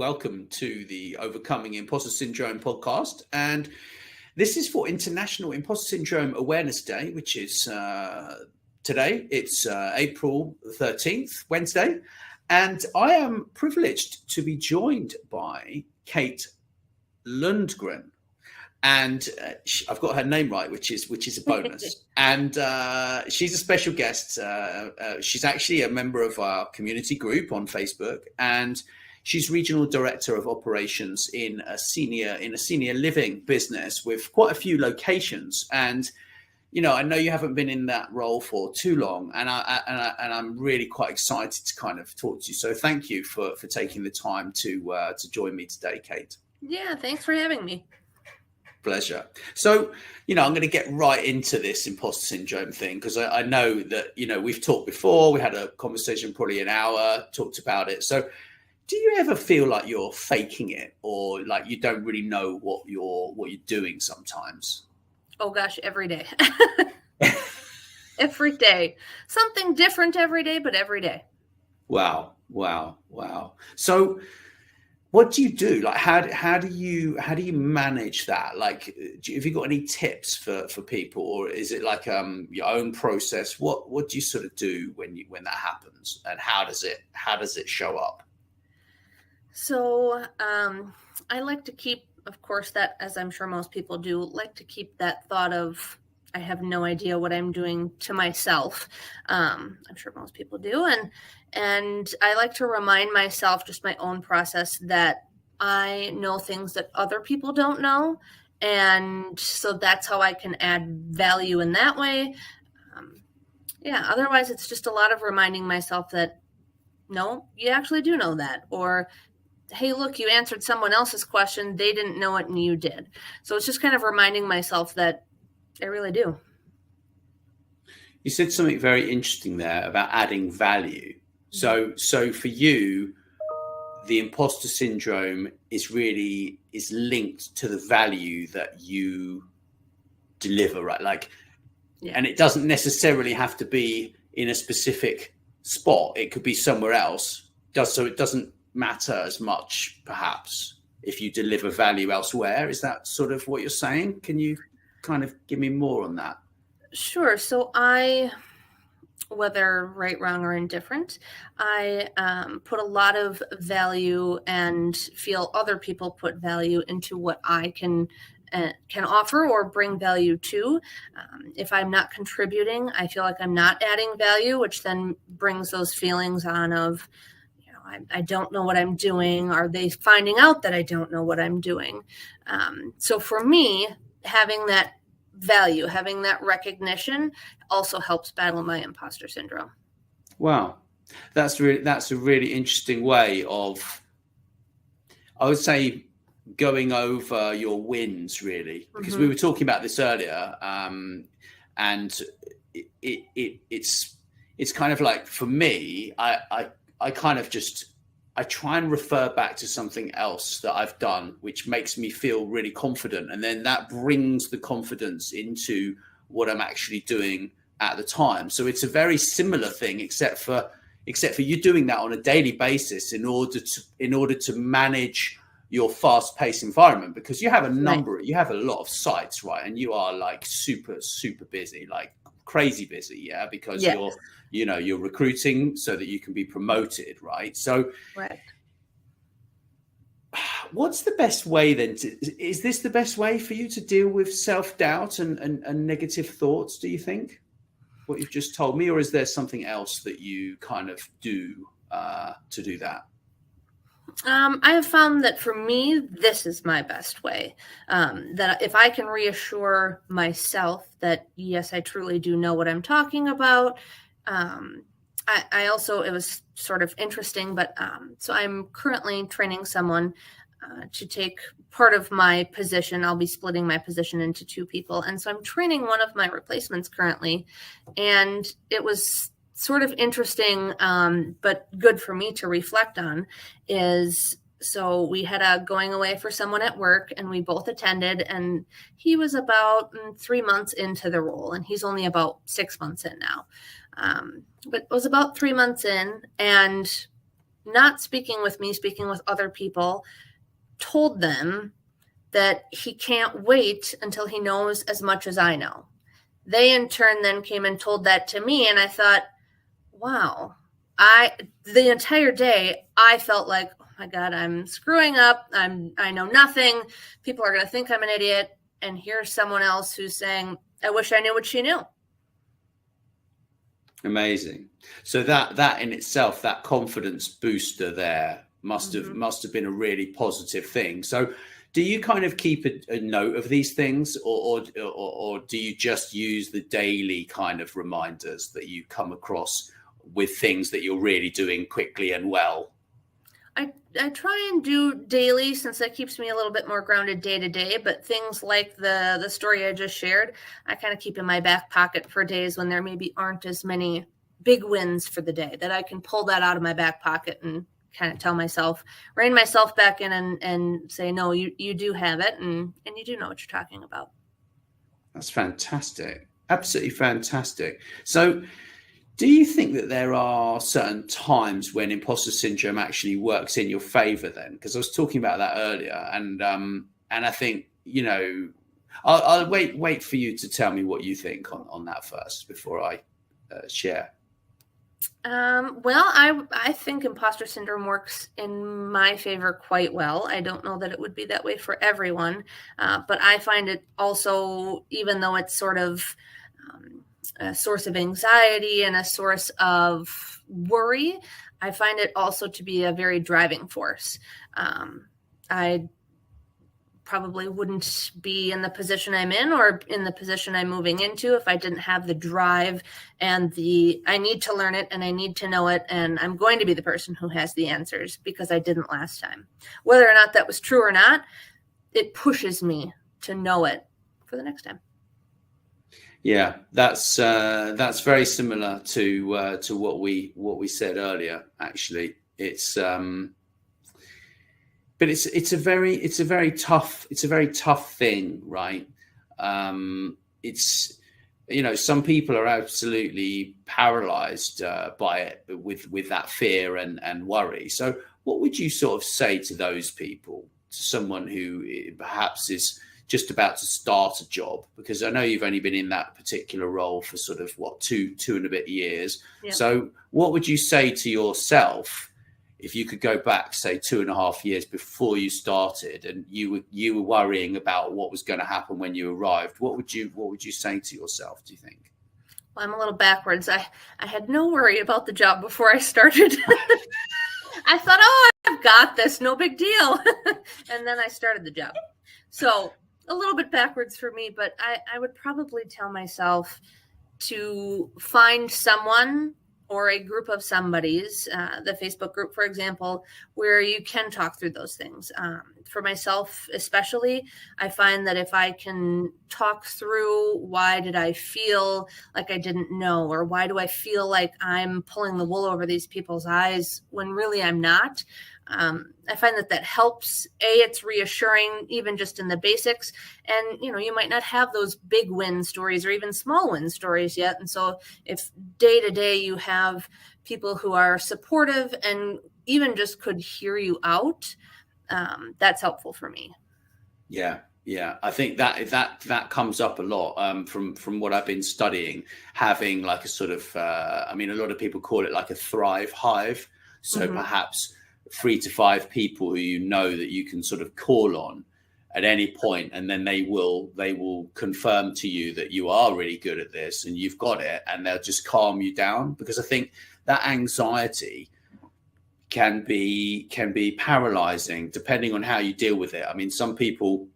welcome to the Overcoming Imposter Syndrome podcast. And this is for International Imposter Syndrome Awareness Day, which is today. It's April 13th, Wednesday. And I am privileged to be joined by Kate Lundgren. And I've got her name right, which is a bonus. And she's a special guest. She's actually a member of our community group on Facebook, and she's regional director of operations in a senior living business with quite a few locations. And I know you haven't been in that role for too long, and I'm really quite excited to kind of talk to you. So thank you for taking the time to join me today, Kate. Yeah, thanks for having me. Pleasure. So, I'm going to get right into this imposter syndrome thing, because I know that, we've talked before. We had a conversation, probably an hour, talked about it. So do you ever feel like you're faking it, or like you don't really know what you're doing sometimes? Oh gosh, every day. Every day. Something different every day, but every day. Wow. So what do you do? Like, how do you manage that? Like, have you got any tips for people, or is it like your own process? What do you sort of do when that happens, and how does it show up? So I like to keep, of course, that, as I'm sure most people do, like to keep that thought of I have no idea what I'm doing to myself. I'm sure most people do. And I like to remind myself, just my own process, that I know things that other people don't know. And so that's how I can add value in that way. Otherwise it's just a lot of reminding myself that, no, you actually do know that. Or, hey, look, you answered someone else's question. They didn't know it and you did. So it's just kind of reminding myself that I really do. You said something very interesting there about adding value. So for you, the imposter syndrome is linked to the value that you deliver, right? Like, yeah. And it doesn't necessarily have to be in a specific spot. It could be somewhere else. So it doesn't matter as much, perhaps, if you deliver value elsewhere. Is that sort of what you're saying? Can you kind of give me more on that? Sure. So whether right, wrong, or indifferent, I put a lot of value and feel other people put value into what I can offer or bring value to. If I'm not contributing, I feel like I'm not adding value, which then brings those feelings on of, I don't know what I'm doing. Are they finding out that I don't know what I'm doing? So for me, having that value, having that recognition also helps battle my imposter syndrome. Wow. That's a really interesting way of, I would say, going over your wins, really, because we were talking about this earlier. And it's kind of like, for me, I kind of I try and refer back to something else that I've done, which makes me feel really confident. And then that brings the confidence into what I'm actually doing at the time. So it's a very similar thing, except for you doing that on a daily basis in order to manage your fast-paced environment, because you have you have a lot of sites, right? And you are like super, super busy, like crazy busy. Yeah. Because you're recruiting so that you can be promoted, right? So what's the best way then is this the best way for you to deal with self-doubt and negative thoughts, do you think, what you've just told me? Or is there something else that you kind of do to do that? I have found that for me, this is my best way. That if I can reassure myself that, yes, I truly do know what I'm talking about. I also, it was sort of interesting, but so I'm currently training someone to take part of my position. I'll be splitting my position into two people. And so I'm training one of my replacements currently. And it was sort of interesting, but good for me to reflect on is, so we had a going away for someone at work and we both attended, and he was about 3 months into the role and he's only about 6 months in now. But it was about 3 months in, and not speaking with me, speaking with other people, told them that he can't wait until he knows as much as I know. They in turn then came and told that to me, and I thought, wow, the entire day I felt like, oh my God, I'm screwing up. I know nothing. People are going to think I'm an idiot. And here's someone else who's saying, I wish I knew what she knew. Amazing. So that in itself, that confidence booster there must have been a really positive thing. So do you kind of keep a note of these things, or do you just use the daily kind of reminders that you come across with things that you're really doing quickly and well? I try and do daily, since that keeps me a little bit more grounded day to day, but things like the story I just shared, I kind of keep in my back pocket for days when there maybe aren't as many big wins for the day, that I can pull that out of my back pocket and kind of tell myself, rein myself back in and say, no, you do have it, and you do know what you're talking about. That's fantastic. Absolutely fantastic. So do you think that there are certain times when imposter syndrome actually works in your favor then? Because I was talking about that earlier, and I think, you know, I'll wait for you to tell me what you think on that first before I share. Well, I think imposter syndrome works in my favor quite well. I don't know that it would be that way for everyone, but I find it also, even though it's sort of a source of anxiety and a source of worry, I find it also to be a very driving force. I probably wouldn't be in the position I'm in or in the position I'm moving into if I didn't have the drive and I need to learn it and I need to know it, and I'm going to be the person who has the answers because I didn't last time. Whether or not that was true or not, it pushes me to know it for the next time. Yeah, that's very similar to what we said earlier. Actually, but it's a very tough thing, right? It's, you know, some people are absolutely paralyzed by it with that fear and worry. So what would you sort of say to those people, to someone who perhaps is just about to start a job? Because I know you've only been in that particular role for sort of two and a bit years. Yeah. So what would you say to yourself if you could go back, say 2.5 years before you started, and you were worrying about what was going to happen when you arrived? What would you say to yourself, do you think? Well, I'm a little backwards. I had no worry about the job before I started. I thought, oh, I've got this, no big deal. And then I started the job. So a little bit backwards for me, but I would probably tell myself to find someone or a group of somebody's, the Facebook group, for example, where you can talk through those things. For myself, especially, I find that if I can talk through why did I feel like I didn't know, or why do I feel like I'm pulling the wool over these people's eyes when really I'm not, I find that helps. It's reassuring, even just in the basics. And, you know, you might not have those big win stories or even small win stories yet. And so if day to day you have people who are supportive and even just could hear you out, that's helpful for me. Yeah. I think that comes up a lot from what I've been studying, having like a sort of, a lot of people call it like a thrive hive. So perhaps 3 to 5 people who you know that you can sort of call on at any point, and then they will confirm to you that you are really good at this and you've got it, and they'll just calm you down. Because I think that anxiety can be paralyzing depending on how you deal with it. I mean, some people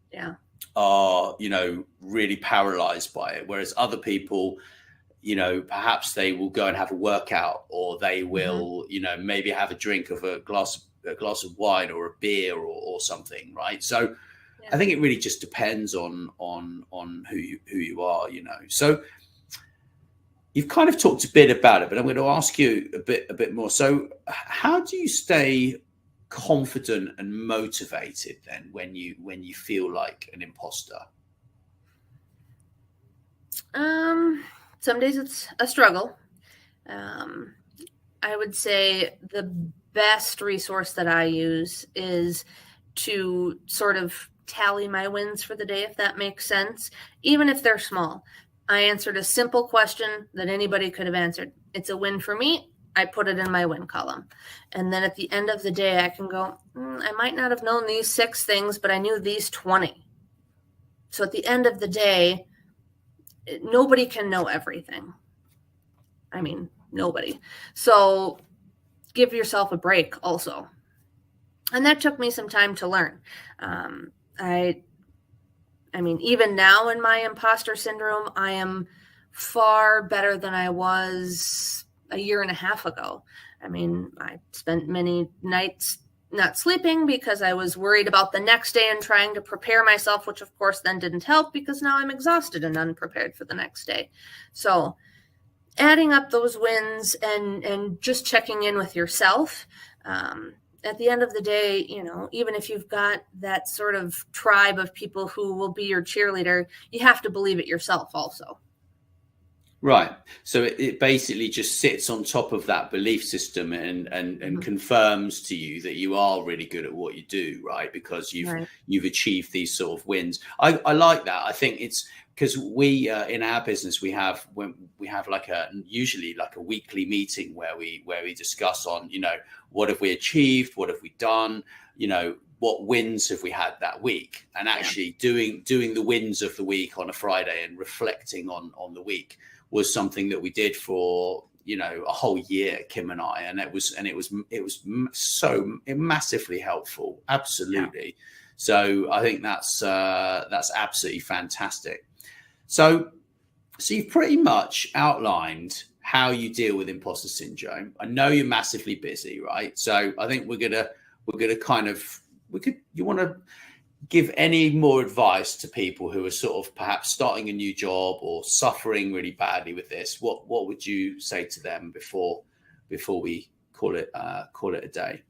are, you know, really paralyzed by it, whereas other people, you know, perhaps they will go and have a workout, or they will, you know, maybe have a drink of a glass of wine or a beer or something, right? So I think it really just depends on who you are, you know. So you've kind of talked a bit about it, but I'm going to ask you a bit more. So how do you stay confident and motivated then when you feel like an imposter? Some days it's a struggle. I would say the best resource that I use is to sort of tally my wins for the day, if that makes sense, even if they're small. I answered a simple question that anybody could have answered. It's a win for me. I put it in my win column. And then at the end of the day, I can go, I might not have known these 6 things, but I knew these 20. So at the end of the day, nobody can know everything. I mean, nobody. So give yourself a break also. And that took me some time to learn. I mean, even now in my imposter syndrome, I am far better than I was a year and a half ago. I mean, I spent many nights not sleeping because I was worried about the next day and trying to prepare myself, which of course then didn't help because now I'm exhausted and unprepared for the next day. So adding up those wins and just checking in with yourself, at the end of the day, even if you've got that sort of tribe of people who will be your cheerleader, you have to believe it yourself also. Right. So it basically just sits on top of that belief system and confirms to you that you are really good at what you do, right? Because you've achieved these sort of wins. I like that. I think it's because we in our business we have usually like a weekly meeting where we discuss on what have we achieved, what have we done, what wins have we had that week, and actually doing the wins of the week on a Friday and reflecting on the week was something that we did for a whole year, Kim and I, and it was so massively helpful. Absolutely. So I think that's absolutely fantastic. So you've pretty much outlined how you deal with imposter syndrome. I know you're massively busy, right? So I think we're gonna kind of you want to give any more advice to people who are sort of perhaps starting a new job or suffering really badly with this? What would you say to them before we call it a day?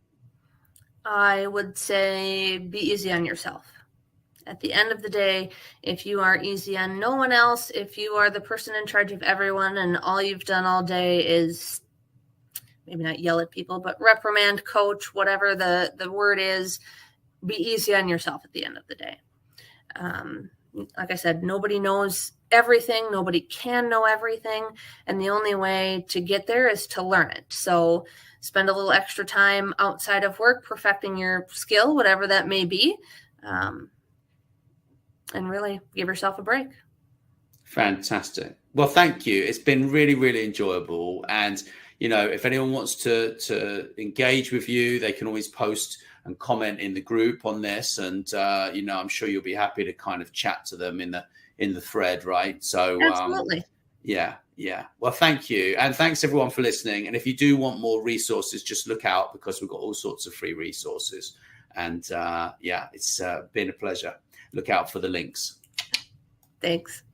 I would say be easy on yourself. At the end of the day, if you are easy on no one else, if you are the person in charge of everyone and all you've done all day is maybe not yell at people, but reprimand, coach, whatever the word is, be easy on yourself at the end of the day. Like I said, nobody knows everything. Nobody can know everything. And the only way to get there is to learn it. So spend a little extra time outside of work, perfecting your skill, whatever that may be. And really give yourself a break. Fantastic. Well, thank you. It's been really, really enjoyable. And, if anyone wants to engage with you, they can always post and comment in the group on this. And, I'm sure you'll be happy to kind of chat to them in the thread, right? So, absolutely. Yeah. Well, thank you. And thanks everyone for listening. And if you do want more resources, just look out because we've got all sorts of free resources. And it's been a pleasure. Look out for the links. Thanks.